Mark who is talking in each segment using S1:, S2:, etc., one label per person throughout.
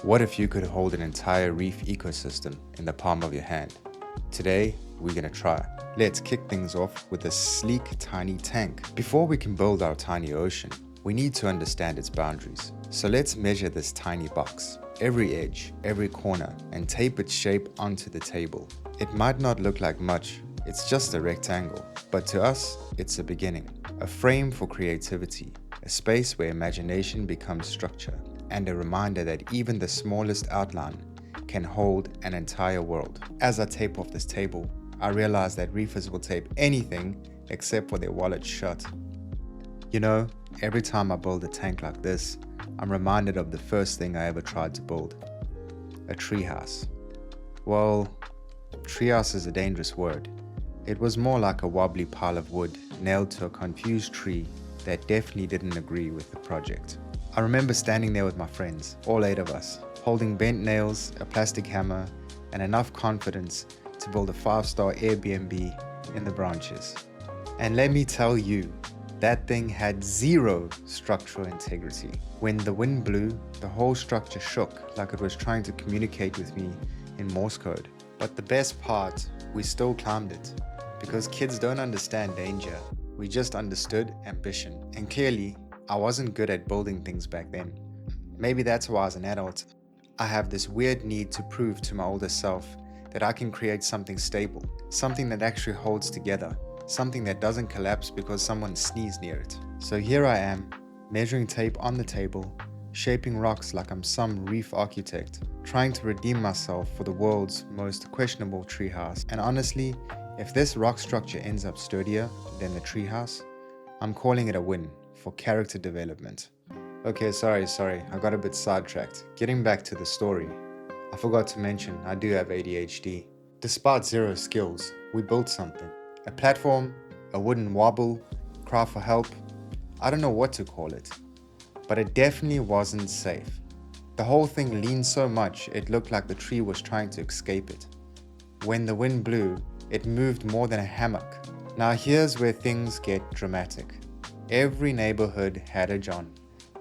S1: What if you could hold an entire reef ecosystem in the palm of your hand? Today, we're gonna try. Let's kick things off with a sleek, tiny tank. Before we can build our tiny ocean, we need to understand its boundaries. So let's measure this tiny box, every edge, every corner, and tape its shape onto the table. It might not look like much, it's just a rectangle, but to us, it's a beginning. A frame for creativity, a space where imagination becomes structure, and a reminder that even the smallest outline can hold an entire world. As I tape off this table, I realize that reefers will tape anything except for their wallets shut. You know, every time I build a tank like this, I'm reminded of the first thing I ever tried to build. A treehouse. Well, treehouse is a dangerous word. It was more like a wobbly pile of wood nailed to a confused tree that definitely didn't agree with the project. I remember standing there with my friends, all 8 of us, holding bent nails, a plastic hammer, and enough confidence to build a 5-star Airbnb in the branches. And let me tell you, that thing had zero structural integrity. When the wind blew, the whole structure shook like it was trying to communicate with me in Morse code. But the best part, we still climbed it. Because kids don't understand danger, we just understood ambition. And clearly, I wasn't good at building things back then. Maybe that's why as an adult, I have this weird need to prove to my older self that I can create something stable, something that actually holds together, something that doesn't collapse because someone sneezed near it. So here I am, measuring tape on the table, shaping rocks like I'm some reef architect, trying to redeem myself for the world's most questionable treehouse. And honestly, if this rock structure ends up sturdier than the treehouse, I'm calling it a win for character development. Okay, sorry, I got a bit sidetracked. Getting back to the story, I forgot to mention I do have ADHD. Despite zero skills, we built something. A platform, a wooden wobble, cry for help. I don't know what to call it, but it definitely wasn't safe. The whole thing leaned so much it looked like the tree was trying to escape it. When the wind blew, it moved more than a hammock. Now here's where things get dramatic. Every neighborhood had a John.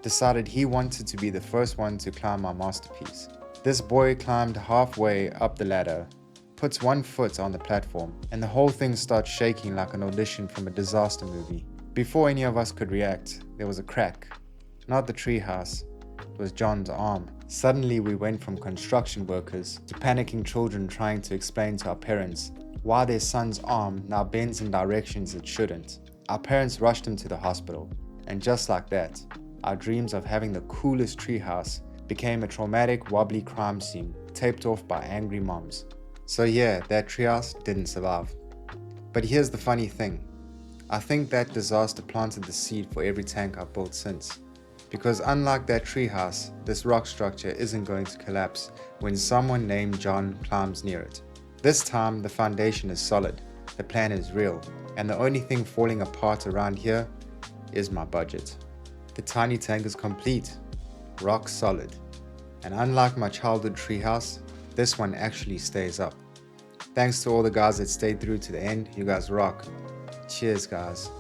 S1: Decided he wanted to be the first one to climb my masterpiece. This boy climbed halfway up the ladder, puts one foot on the platform, and the whole thing starts shaking like an audition from a disaster movie. Before any of us could react, there was a crack. Not the treehouse, it was John's arm. Suddenly we went from construction workers to panicking children trying to explain to our parents why their son's arm now bends in directions it shouldn't. Our parents rushed him to the hospital, and just like that, our dreams of having the coolest treehouse became a traumatic, wobbly crime scene taped off by angry moms. So yeah, that treehouse didn't survive. But here's the funny thing. I think that disaster planted the seed for every tank I've built since. Because unlike that treehouse, this rock structure isn't going to collapse when someone named John climbs near it. This time, the foundation is solid, the plan is real, and the only thing falling apart around here is my budget. The tiny tank is complete, rock solid. And unlike my childhood treehouse, this one actually stays up. Thanks to all the guys that stayed through to the end, you guys rock. Cheers, guys.